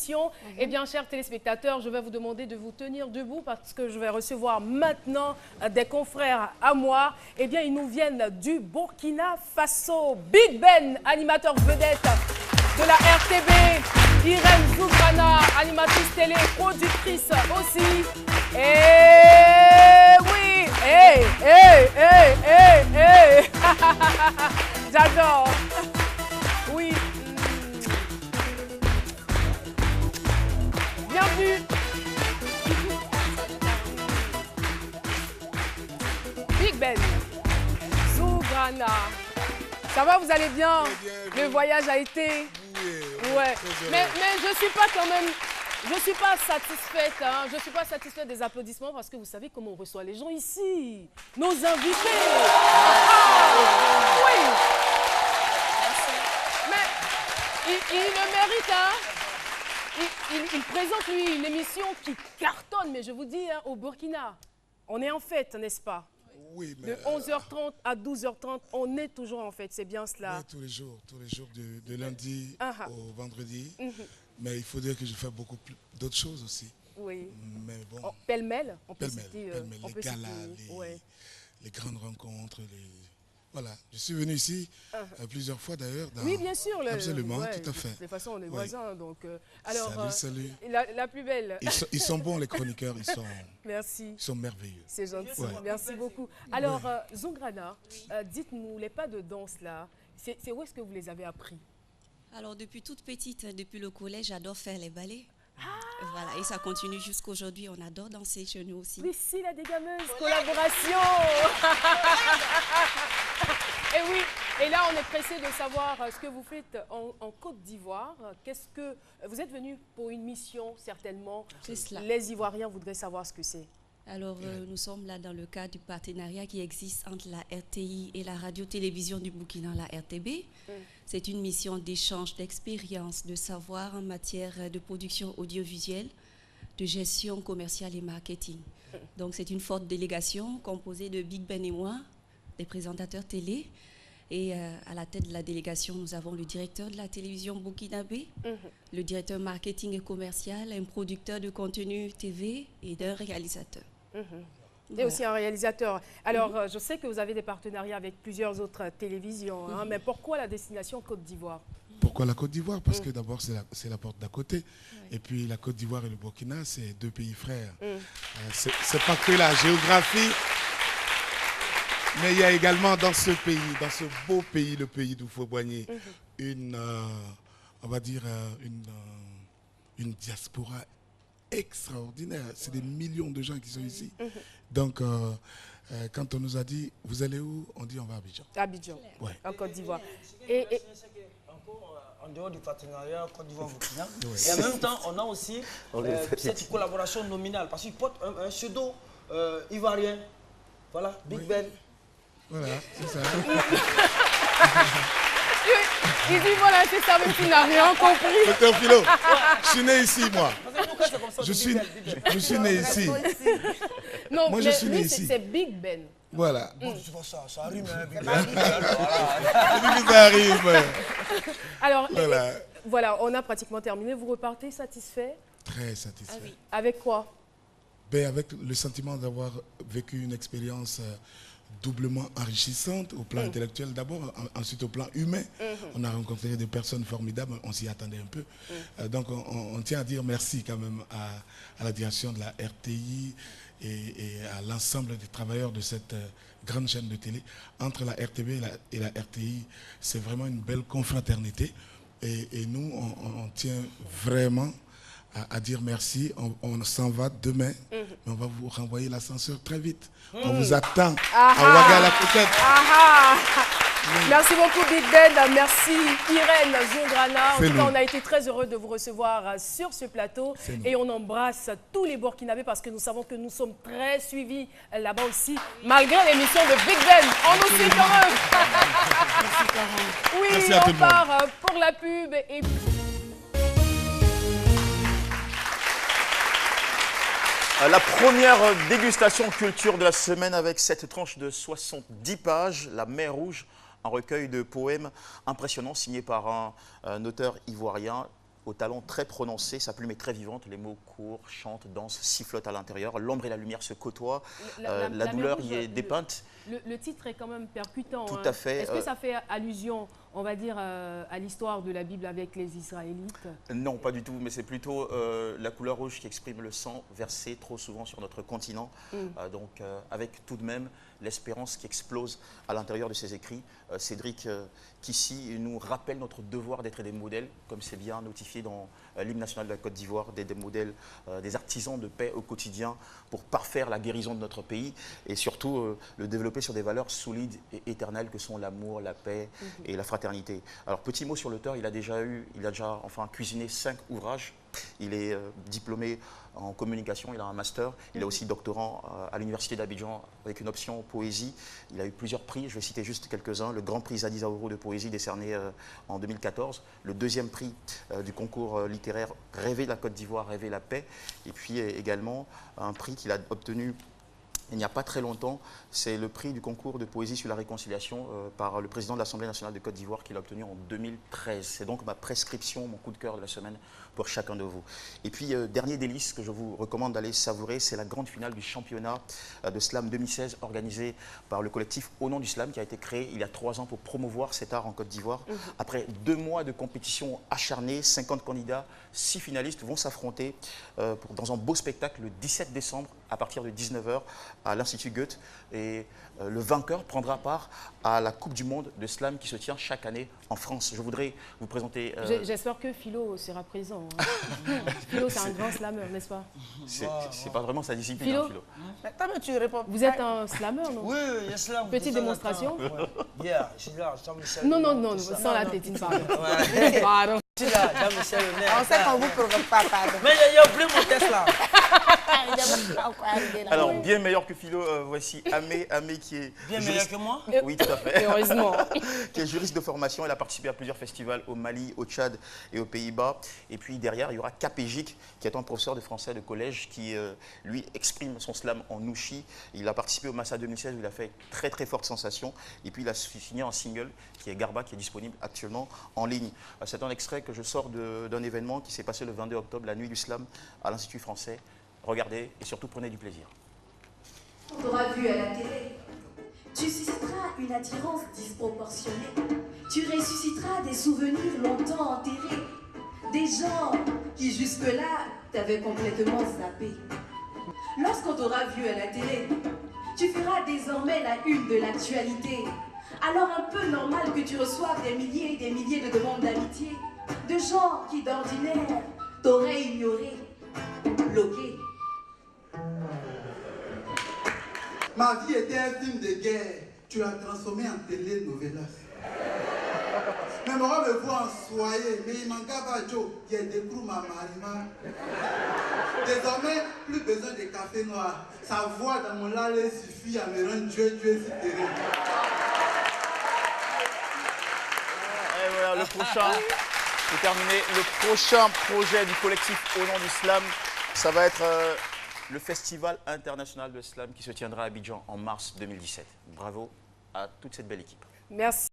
l'émission. Eh bien, chers téléspectateurs, je vais vous demander de vous tenir debout parce que je vais recevoir maintenant des confrères à moi. Eh bien, ils nous viennent du Burkina Faso. Big Ben, animateur vedette de la RTB. Irène Zougrana, animatrice télé, productrice aussi. Et oui, j'adore. Oui. Bienvenue. Big Ben, Zougrana. Ça va, vous allez bien? Le voyage a été... Ouais. Mais je suis pas quand même... Je suis pas satisfaite, hein. Je suis pas satisfaite des applaudissements parce que vous savez comment on reçoit les gens ici. Nos invités. Oui. Mais il le mérite, hein. Il présente, lui, une émission qui cartonne. Mais je vous dis, hein, au Burkina, on est en fête, n'est-ce pas? Oui, mais... De 11h30 à 12h30, on est toujours en fête, c'est bien cela? Oui, tous les jours de lundi au vendredi. Mais il faut dire que je fais beaucoup d'autres choses aussi. Oui. Mais bon. Oh, pêle-mêle, on peut Pêle-mêle, citer, les galas, les grandes rencontres, Voilà, je suis venu ici plusieurs fois d'ailleurs. Oui, bien sûr. Absolument, tout à fait. De toute façon, on est voisins. Donc, alors, salut. La plus belle. Ils sont bons, les chroniqueurs. Merci. Ils sont merveilleux. C'est gentil. Merci beaucoup. Alors, Zougrana, dites-nous, les pas de danse là, c'est où est-ce que vous les avez appris? Alors, depuis toute petite, depuis le collège, j'adore faire les ballets. Voilà, et ça continue jusqu'aujourd'hui. On adore danser chez nous aussi. Ici, la dégameuse, collaboration. Et oui, et là, on est pressé de savoir ce que vous faites en Côte d'Ivoire. Vous êtes venu pour une mission, certainement. C'est cela. Les Ivoiriens voudraient savoir ce que c'est. Alors, nous sommes là dans le cadre du partenariat qui existe entre la RTI et la radio-télévision du Burkina, la RTB. C'est une mission d'échange d'expériences, de savoir en matière de production audiovisuelle, de gestion commerciale et marketing. Donc, c'est une forte délégation composée de Big Ben et moi, des présentateurs télé. Et à la tête de la délégation, nous avons le directeur de la télévision burkinabé, le directeur marketing et commercial, un producteur de contenu TV et d'un réalisateur. Et aussi un réalisateur. Alors, je sais que vous avez des partenariats avec plusieurs autres télévisions, hein, mais pourquoi la destination Côte d'Ivoire? Pourquoi la Côte d'Ivoire? Parce que d'abord, c'est la porte d'à côté. Et puis, la Côte d'Ivoire et le Burkina, c'est deux pays frères. C'est pas que la géographie, mais il y a également dans ce pays, dans ce beau pays, le pays d'Oufo-Boigny, on va dire, une diaspora extraordinaire. C'est des millions de gens qui sont ici. Donc, quand on nous a dit, vous allez où? On dit, on va à Abidjan. Abidjan, en Côte d'Ivoire. En dehors du partenariat Côte d'Ivoire-Burkina, et en même temps, on a aussi cette collaboration nominale, parce qu'il porte un pseudo ivoirien. Voilà, Big Ben. Voilà, c'est ça. Il dit voilà, c'est ça, même tu n'as rien compris. Docteur Philo, je suis né ici, moi. Je suis né ici. Non, moi, mais je suis né lui, ici. c'est Big Ben. Voilà. Ça rime, hein, Big Ben. Ça arrive. Alors, voilà, on a pratiquement terminé. Vous repartez satisfait? Très satisfait. Ah oui. Avec quoi? Ben, avec le sentiment d'avoir vécu une expérience doublement enrichissante au plan intellectuel d'abord, ensuite au plan humain. On a rencontré des personnes formidables, on s'y attendait un peu. Donc on tient à dire merci quand même à la direction de la RTI et à l'ensemble des travailleurs de cette grande chaîne de télé. Entre la RTB et la RTI, c'est vraiment une belle confraternité. Et nous, on tient vraiment à dire merci. On s'en va demain, mais on va vous renvoyer l'ascenseur très vite. On vous attend à Ouaga-la-Coquette. Merci beaucoup Big Ben, merci Irène Zougrana. En tout cas, nous. on a été très heureux de vous recevoir sur ce plateau et on embrasse tous les Burkinabés parce que nous savons que nous sommes très suivis là-bas aussi, malgré l'émission de Big Ben. On nous suit quand même. Oui, Merci à tout le on monde. part pour la pub et La première dégustation culture de la semaine avec cette tranche de 70 pages, La Mer Rouge, un recueil de poèmes impressionnants signé par un auteur ivoirien. au talent très prononcé, sa plume est très vivante, les mots courent, chantent, dansent, sifflotent à l'intérieur, l'ombre et la lumière se côtoient, la douleur y est dépeinte. Le titre est quand même percutant. Tout à fait. Est-ce que ça fait allusion, on va dire, à l'histoire de la Bible avec les Israélites? Non, pas du tout, mais c'est plutôt la couleur rouge qui exprime le sang versé trop souvent sur notre continent. Donc avec tout de même l'espérance qui explose à l'intérieur de ses écrits. Cédric Kissy nous rappelle notre devoir d'être des modèles, comme c'est bien notifié dans l'hymne national de la Côte d'Ivoire, des modèles, des artisans de paix au quotidien pour parfaire la guérison de notre pays et surtout le développer sur des valeurs solides et éternelles que sont l'amour, la paix et la fraternité. Alors petit mot sur l'auteur, il a déjà cuisiné 5 ouvrages. Il est diplômé en communication, il a un master, il est aussi doctorant à l'université d'Abidjan avec une option poésie. Il a eu plusieurs prix, je vais citer juste quelques-uns. Le grand prix Zadie Zaouro de poésie décerné en 2014, le deuxième prix du concours littéraire Rêver la Côte d'Ivoire, Rêver la paix, et puis également un prix qu'il a obtenu il n'y a pas très longtemps, c'est le prix du concours de poésie sur la réconciliation par le président de l'Assemblée nationale de Côte d'Ivoire qu'il a obtenu en 2013. C'est donc ma prescription, mon coup de cœur de la semaine pour chacun de vous. Et puis, dernier délice que je vous recommande d'aller savourer, c'est la grande finale du championnat de slam 2016 organisé par le collectif Au nom du slam qui a été créé il y a 3 ans pour promouvoir cet art en Côte d'Ivoire. Après 2 mois de compétition acharnée, 50 candidats, 6 finalistes vont s'affronter dans un beau spectacle le 17 décembre à partir de 19 h à l'Institut Goethe. Et le vainqueur prendra part à la Coupe du Monde de Slam qui se tient chaque année en France. Je voudrais vous présenter... J'espère que Philo sera présent. Philo, c'est un grand slammer, n'est-ce pas? C'est pas vraiment sa discipline, Philo, Philo. Mais tu réponds. Vous êtes un slammer, non? Oui, il y a slam. Petite démonstration? Yeah, je suis là, Jean-Michel. Non, sans la tétine, pardon. Pardon. Je suis là, Jean-Michel. On sait qu'on vous provoque pas, pardon. Mais il y a oublié mon test là. Alors, bien meilleur que Philo, voici Amé qui est... Bien meilleur que moi? Oui, tout à fait. Heureusement. Qui est juriste de formation. Elle a participé à plusieurs festivals au Mali, au Tchad et aux Pays-Bas. Et puis derrière, il y aura Kapéjik, qui est un professeur de français de collège qui, lui, exprime son slam en nouchi. Il a participé au Massa 2016 où il a fait très très forte sensation. Et puis il a signé un single qui est Garba, qui est disponible actuellement en ligne. C'est un extrait que je sors d'un événement qui s'est passé le 22 octobre, la nuit du slam, à l'Institut français. Regardez et surtout prenez du plaisir. On t'aura vu à la télé. Tu susciteras une attirance disproportionnée. Tu ressusciteras des souvenirs longtemps enterrés. Des gens qui jusque-là t'avaient complètement zappé. Lorsqu'on t'aura vu à la télé, tu feras désormais la une de l'actualité. Alors un peu normal que tu reçoives des milliers et des milliers de demandes d'amitié. De gens qui d'ordinaire t'auraient ignoré, bloqué. Ma vie était un film de guerre. Tu l'as transformé en télénovelas. Mais moi, me voit en soyer. Mais il manque pas Joe. Il y a des coups ma marima. Désormais, plus besoin de café noir. Sa voix dans mon lait suffit à me rendre Dieu si terrible. Et voilà, le prochain, c'est terminé. Le prochain projet du collectif Au nom du slam, ça va être... le Festival international de slam qui se tiendra à Abidjan en mars 2017. Bravo à toute cette belle équipe. Merci.